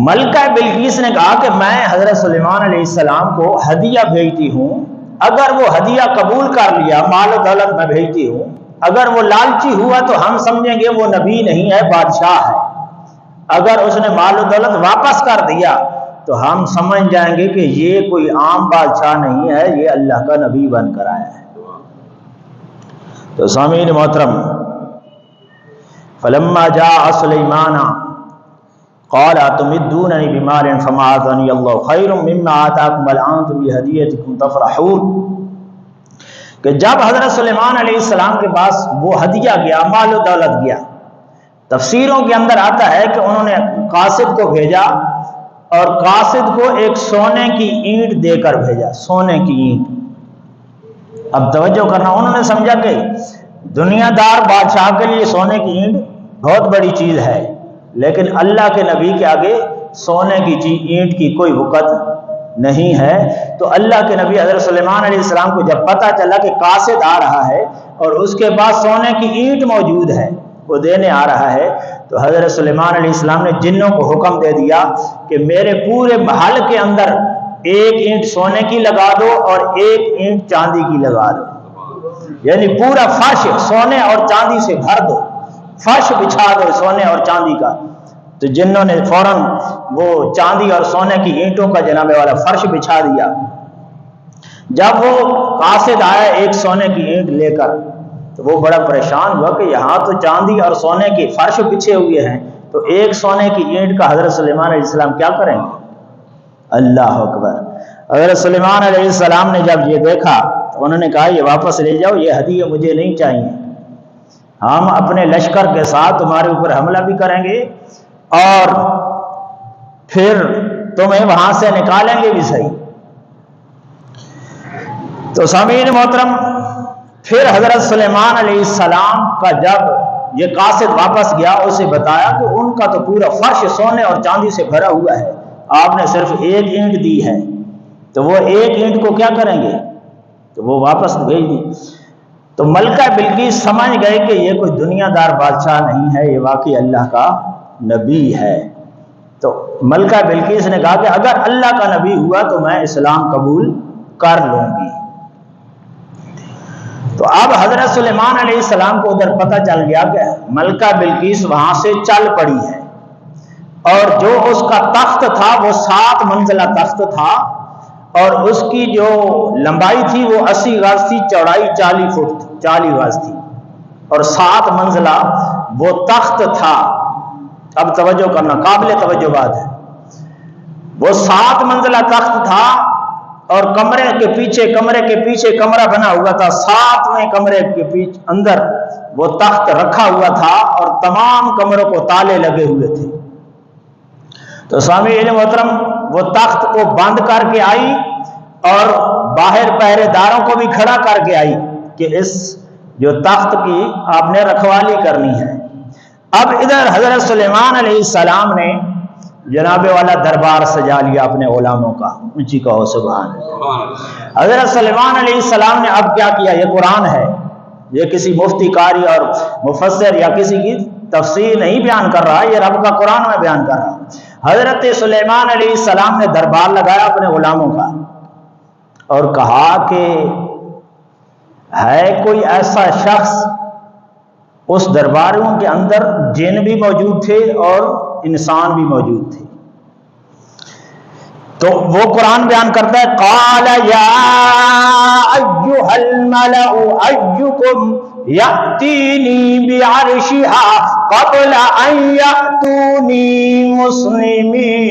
ملکہ بلقیس نے کہا کہ میں حضرت سلیمان علیہ السلام کو ہدیہ بھیجتی ہوں، اگر وہ ہدیہ قبول کر لیا، مال و دولت میں بھیجتی ہوں، اگر وہ لالچی ہوا تو ہم سمجھیں گے وہ نبی نہیں ہے، بادشاہ ہے۔ اگر اس نے مال و دولت واپس کر دیا تو ہم سمجھ جائیں گے کہ یہ کوئی عام بادشاہ نہیں ہے، یہ اللہ کا نبی بن کر آیا ہے۔ تو سامعین محترم، فلما جاء سلیمان قال اتمدوننی بمال فما آتانی اللہ خیر مما آتاکم بل انتم بہدیتکم تفرحون، کہ جب حضرت سلیمان علیہ السلام کے پاس وہ ہدیہ گیا، مال و دولت گیا، تفسیروں کے اندر آتا ہے کہ انہوں نے قاصد کو بھیجا اور قاصد کو ایک سونے کی اینٹ دے کر بھیجا، سونے کی اینٹ۔ اب توجہ کرنا، انہوں نے سمجھا کہ دنیا دار بادشاہ کے لیے سونے کی اینٹ بہت بڑی چیز ہے، لیکن اللہ کے نبی کے آگے سونے کی اینٹ کی کوئی وقت نہیں ہے۔ تو اللہ کے نبی حضرت سلیمان علیہ السلام کو جب پتہ چلا کہ قاصد آ رہا ہے اور اس کے پاس سونے کی اینٹ موجود ہے، وہ دینے آ رہا ہے، تو حضرت سلیمان علیہ السلام نے جنوں کو حکم دے دیا کہ میرے پورے محل کے اندر ایک اینٹ سونے کی لگا دو اور ایک اینٹ چاندی کی لگا دو، یعنی پورا فرش سونے اور چاندی سے بھر دو، فرش بچھا دو سونے اور چاندی کا۔ تو جنوں نے فوراً وہ چاندی اور سونے کی اینٹوں کا جناب والا فرش بچھا دیا۔ جب وہ قاصد آیا ایک سونے کی اینٹ لے کر، تو وہ بڑا پریشان ہوا کہ یہاں تو چاندی اور سونے کے فرش بچھے ہوئے ہیں، تو ایک سونے کی اینٹ کا حضرت سلیمان علیہ السلام کیا کریں گے؟ اللہ اکبر۔ حضرت سلیمان علیہ السلام نے جب یہ دیکھا تو انہوں نے کہا یہ واپس لے جاؤ، یہ ہدیہ مجھے نہیں چاہیے، ہم اپنے لشکر کے ساتھ تمہارے اوپر حملہ بھی کریں گے اور پھر تمہیں وہاں سے نکالیں گے بھی صحیح۔ تو سامعین محترم، پھر حضرت سلیمان علیہ السلام کا جب یہ قاصد واپس گیا، اسے بتایا کہ ان کا تو پورا فرش سونے اور چاندی سے بھرا ہوا ہے، آپ نے صرف ایک اینٹ دی ہے، تو وہ ایک اینٹ کو کیا کریں گے؟ تو وہ واپس بھیج دی۔ تو ملکہ بلقیس سمجھ گئے کہ یہ کوئی دنیا دار بادشاہ نہیں ہے، یہ واقعی اللہ کا نبی ہے۔ تو ملکہ بلقیس نے کہا کہ اگر اللہ کا نبی ہوا تو میں اسلام قبول کر لوں گی۔ تو اب حضرت سلیمان علیہ السلام کو ادھر پتہ چل گیا کہ ملکہ بلقیس وہاں سے چل پڑی ہے، اور جو اس کا تخت تھا وہ 7 منزلہ تخت تھا، اور اس کی جو لمبائی تھی وہ 80 گز تھی، چوڑائی 40 فٹ 40 گز تھی، اور 7 منزلہ وہ تخت تھا۔ اب توجہ کرنا، قابل توجہ بات ہے، وہ 7 منزلہ تخت تھا اور کمرے کے پیچھے کمرہ بنا ہوا تھا، 7ویں کمرے کے پیچھے اندر وہ تخت رکھا ہوا تھا اور تمام کمروں کو تالے لگے ہوئے تھے۔ تو سامعین محترم، وہ تخت کو بند کر کے آئی اور باہر پہرے داروں کو بھی کھڑا کر کے آئی کہ اس جو تخت کی آپ نے رکھوالی کرنی ہے۔ اب ادھر حضرت سلیمان علیہ السلام نے جناب والا دربار سجا لیا اپنے غلاموں کا، اونچی کہو سبحان اللہ۔ حضرت سلیمان علیہ السلام نے اب کیا کیا؟ یہ قرآن ہے، یہ کسی مفتی قاری اور مفسر یا کسی کی تفسیر نہیں بیان کر رہا، یہ رب کا قرآن میں بیان کر رہا۔ حضرت سلیمان علیہ السلام نے دربار لگایا اپنے غلاموں کا اور کہا کہ ہے کوئی ایسا شخص، اس درباروں کے اندر جن بھی موجود تھے اور انسان بھی موجود تھے، تو وہ قرآن بیان کرتا ہے قال یا ایھا الملأ ایکم یأتینی بعرشها قبل ان یأتونی مسلمین۔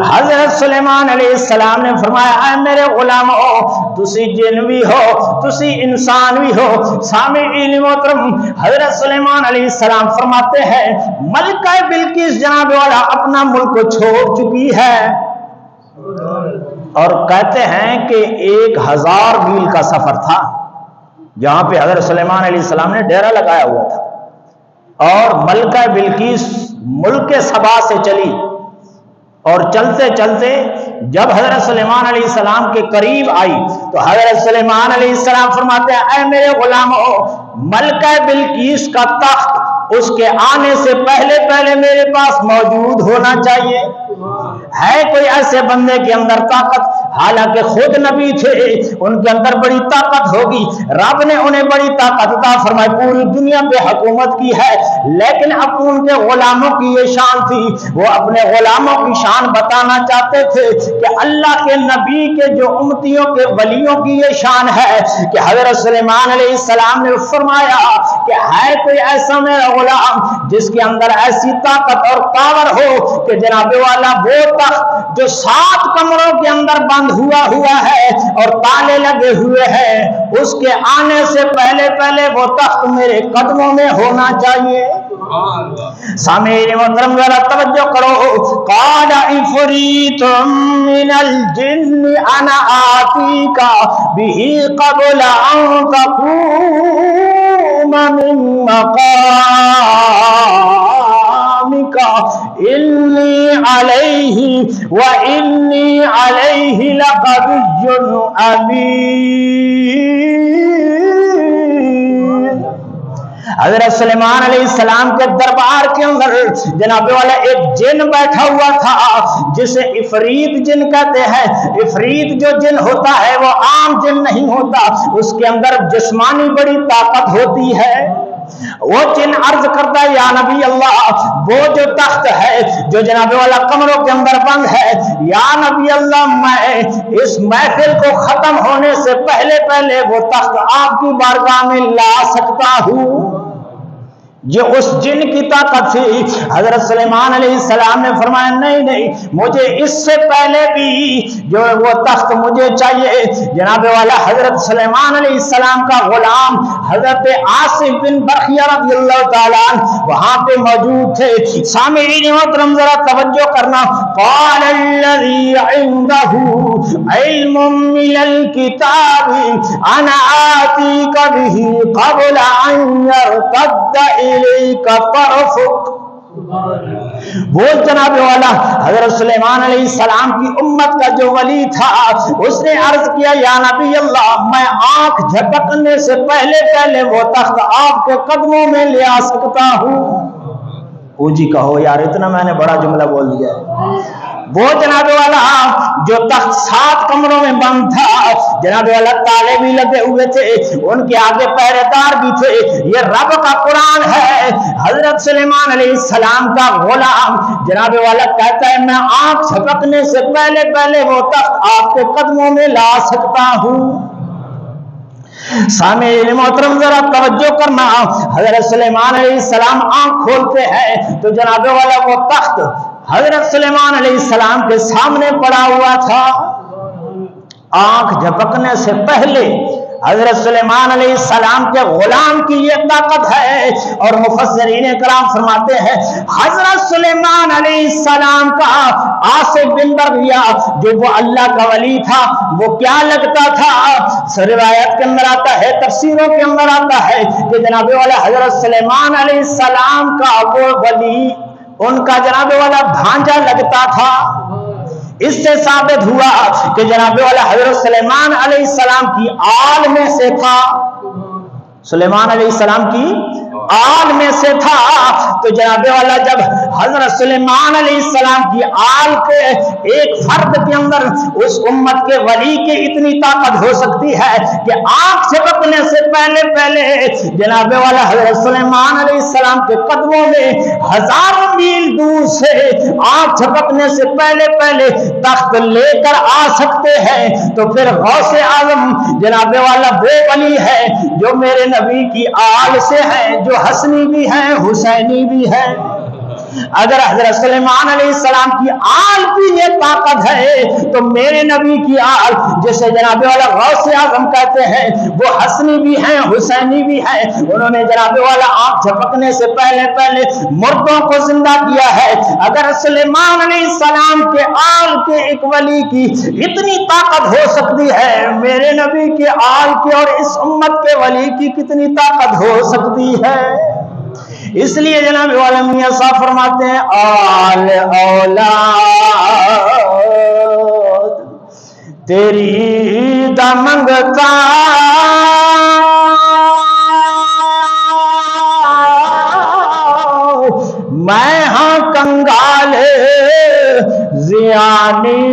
حضرت سلیمان علیہ السلام نے فرمایا اے میرے غلامو، تسی جن بھی ہو، تسی انسان بھی ہو۔ سامعین محترم، حضرت سلیمان علیہ السلام فرماتے ہیں ملکہ بلقیس جناب والا اپنا ملک چھوڑ چکی ہے، اور کہتے ہیں کہ 1000 میل کا سفر تھا جہاں پہ حضرت سلیمان علیہ السلام نے ڈیرا لگایا ہوا تھا، اور ملکہ بلقیس ملک سبا سے چلی اور چلتے چلتے جب حضرت سلیمان علیہ السلام کے قریب آئی تو حضرت سلیمان علیہ السلام فرماتے ہیں اے میرے غلاموں، ملکہ بلقیس کا تخت اس کے آنے سے پہلے پہلے میرے پاس موجود ہونا چاہیے۔ ہے کوئی ایسے بندے کے اندر طاقت، حالانکہ خود نبی تھے، ان کے اندر بڑی طاقت ہوگی، رب نے انہیں بڑی طاقت عطا فرمائی، پوری دنیا پہ حکومت کی ہے، لیکن اب ان کے غلاموں کی یہ شان تھی، وہ اپنے غلاموں کی شان بتانا چاہتے تھے کہ اللہ کے نبی کے جو امتیوں کے ولیوں کی یہ شان ہے کہ حضرت سلیمان علیہ السلام نے فرمایا کہ ہے کوئی ایسا میرا غلام جس کے اندر ایسی طاقت اور پاور ہو کہ جناب والا وہ تخت جو 7 کمروں کے اندر بند ہوا ہے اور تالے لگے ہوئے ہیں، اس کے آنے سے پہلے پہلے وہ تخت میرے قدموں میں ہونا چاہیے۔ سامعین محترم ذرا توجہ کرو، قال عفریت من الجن انا آتیک بہ قبل ان تقوم من مقامک انی علیہ وانی علیہ لقوی امین۔ حضرت سلیمان علیہ السلام کے دربار کے اندر جناب والا ایک جن بیٹھا ہوا تھا جسے عفریت جن کہتے ہیں۔ عفریت جو جن ہوتا ہے وہ عام جن نہیں ہوتا، اس کے اندر جسمانی بڑی طاقت ہوتی ہے۔ وہ جن عرض کرتا ہے یا نبی اللہ، وہ جو تخت ہے جو جناب والا کمروں کے اندر بند ہے، یا نبی اللہ میں اس محفل کو ختم ہونے سے پہلے پہلے وہ تخت آپ کی بارگاہ میں لا سکتا ہوں۔ یہ اس جن کی طاقت تھی۔ حضرت سلیمان علیہ السلام نے فرمایا نہیں، مجھے اس سے پہلے بھی جو وہ تخت مجھے چاہیے۔ جناب والا حضرت سلیمان علیہ السلام کا غلام حضرت عاصم بن برخیہ رضی اللہ تعالیٰ عنہ وہاں پہ موجود تھے۔ سامعین محترم ذرا توجہ کرنا، قال الذی عنده علم من الکتاب انا آتیک بہ قبل ان یرتد کا طرفک۔ وہ جناب والا حضرت سلیمان علیہ السلام کی امت کا جو ولی تھا، اس نے عرض کیا یا نبی اللہ میں آنکھ جھپکنے سے پہلے پہلے وہ تخت آپ کے قدموں میں لے آ سکتا ہوں۔ او جی کہو یار، اتنا میں نے بڑا جملہ بول دیا ہے۔ وہ جناب والا جو تخت 7 کمروں میں بند تھا، جناب والا تالے بھی لگے ہوئے تھے، ان کے آگے پہرے دار بھی تھے، یہ رب کا قرآن ہے۔ حضرت سلیمان علیہ السلام کا غلام جناب والا کہتا ہے میں آنکھ جھپکنے سے پہلے پہلے وہ تخت آپ کے قدموں میں لا سکتا ہوں۔ سامعین محترم ذرا توجہ کرنا، حضرت سلیمان علیہ السلام آنکھ کھولتے ہیں تو جناب والا وہ تخت حضرت سلیمان علیہ السلام کے سامنے پڑا ہوا تھا۔ آنکھ جھپکنے سے پہلے حضرت سلیمان علیہ السلام کے غلام کی یہ طاقت ہے، اور مفسرین کرام فرماتے ہیں حضرت سلیمان علیہ السلام کا عاصم بن برخیہ جو وہ اللہ کا ولی تھا، وہ کیا لگتا تھا؟ روایت کے اندر آتا ہے، تفسیروں کے اندر آتا ہے کہ جناب والا حضرت سلیمان علیہ السلام کا وہ ولی ان کا جناب والا بھانجا لگتا تھا۔ اس سے ثابت ہوا کہ جناب والا حضرت سلیمان علیہ السلام کی آل میں سے تھا، سلیمان علیہ السلام کی آل میں سے تھا۔ تو جناب والا جب حضرت سلیمان علیہ السلام کی آل کے ایک فرد کے اندر اس امت کے ولی کی اتنی طاقت ہو سکتی ہے کہ آنکھ جھپکنے سے پہلے پہلے جناب والا حضرت سلیمان علیہ السلام کے قدموں میں ہزاروں میل دور سے آنکھ جھپکنے سے پہلے پہلے تخت لے کر آ سکتے ہیں، تو پھر غوث اعظم جناب والا وہ ولی ہے جو میرے نبی کی آل سے ہے، جو حسنی بھی ہے حسینی بھی ہے۔ اگر حضرت سلیمان علیہ السلام کی آل کی یہ طاقت ہے تو میرے نبی کی آل جسے جناب والا غوث اعظم کہتے ہیں وہ حسنی بھی ہیں حسینی بھی ہیں، انہوں نے جناب والا آنکھ جھپکنے سے پہلے پہلے مردوں کو زندہ کیا ہے۔ اگر سلیمان علیہ السلام کے آل کے ایک ولی کی اتنی طاقت ہو سکتی ہے، میرے نبی کے آل کی اور اس امت کے ولی کی کتنی طاقت ہو سکتی ہے؟ اس لیے جناب والا میاں صاحب فرماتے ہیں آل اولاد تیری دا منگتا میں ہاں کنگال زیانی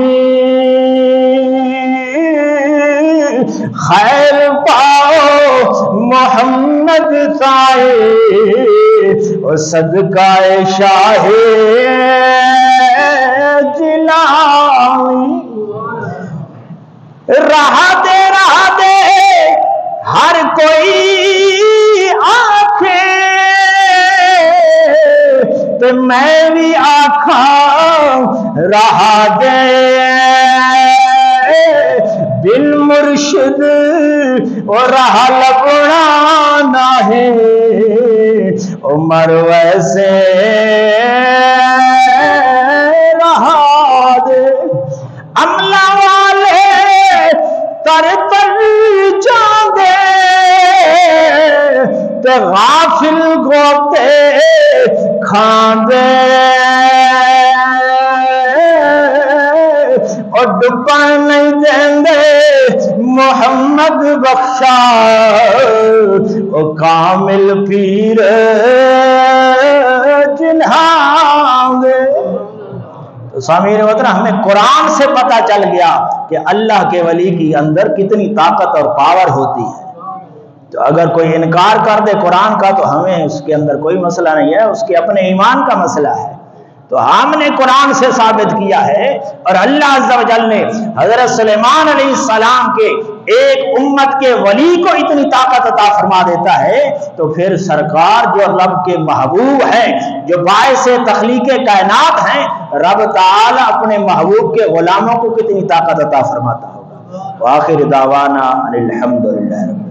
خیر پاؤ محمد تائے اور صدقہ شاہ جلائی رہا دے ہر کوئی آنکھیں تو میں بھی آنکھاں رہا دے بن مرشد اور رہا لبنا ہے عمر ویسے رہا دے عملہ والے تر جان دے تے غافل گوتے کھان دے اور ڈبن نہیں دیں دے محمد بخشا او کامل پیر جنہاں دے۔ تو سامعین محترم ہمیں قرآن سے پتہ چل گیا کہ اللہ کے ولی کی اندر کتنی طاقت اور پاور ہوتی ہے۔ تو اگر کوئی انکار کر دے قرآن کا تو ہمیں اس کے اندر کوئی مسئلہ نہیں ہے، اس کے اپنے ایمان کا مسئلہ ہے۔ تو ہم نے قرآن سے ثابت کیا ہے اور اللہ عز و جل نے حضرت سلیمان علیہ السلام کے ایک امت کے ولی کو اتنی طاقت عطا فرما دیتا ہے، تو پھر سرکار جو رب کے محبوب ہے، جو باعث تخلیق کائنات ہیں، رب تعالی اپنے محبوب کے غلاموں کو کتنی طاقت عطا فرماتا ہوگا۔ وآخر دعوانا الحمدللہ رب